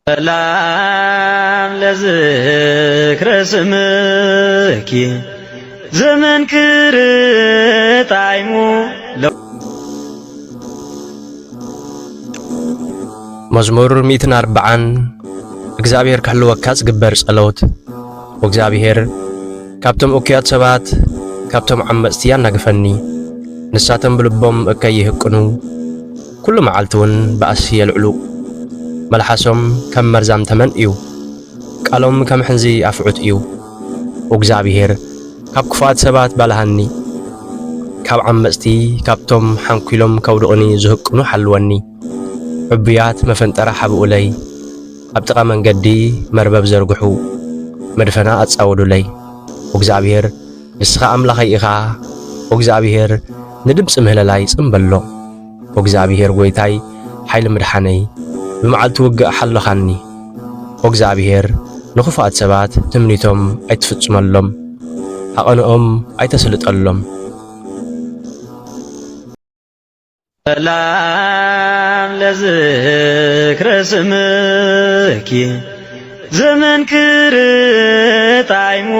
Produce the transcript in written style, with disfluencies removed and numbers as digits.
ሰላም ለዝክረ ስምኪ ዘመንክር ጣዕሙ መዝሙር 140 እግዚአብሔር ክሕልወካ ዝግበር ጸሎት ወእግዚአብሔር ካብቶም እኩያት ሰባት ካብቶም ዓመጽቲ ያናግፈኒ ንሳቶም ብልቦም እከይህቅኑ ኩሉ መዓልቲ እውን በኣሲ የልዕሉ መልሓሶም ከም መርዛም ተመን እዩ ቃሎም ከም ሕንዚ ኣፍዑት እዩ ወእግዚአብሔር ካብ ክፉኣት ሰባት ባልሃኒ ካብ ዓመጽቲ ካብቶም ሓንኩሎም ከውድቕኒ ዝህቅኑ ሓልወኒ ዕቡያት መፈንጠራ ሓብኡለይ ኣብ ጥቓ መንገዲ መርበብ ዘርግሑ መድፈና ኣጻወዱለይ ወእግዚአብሔር ንስኻ ኣምላኸይ ኢኻ ወእግዚአብሔር ንድምፂ ምህለላይ ጽምበሎ ወእግዚአብሔር ጐይታይ ሓይሊ ምድሓነይ ብመዓልቲ ውግእ ሓለኻኒ ወእግዚአብሔር ንኽፉኣት ሰባት ትምኒቶም ኣይትፍጽመሎም ኣቐንኦም ኣይተስልጠሎም ሰላም ለዝክረ ስምኪ ዘመንክር ጣዕሙ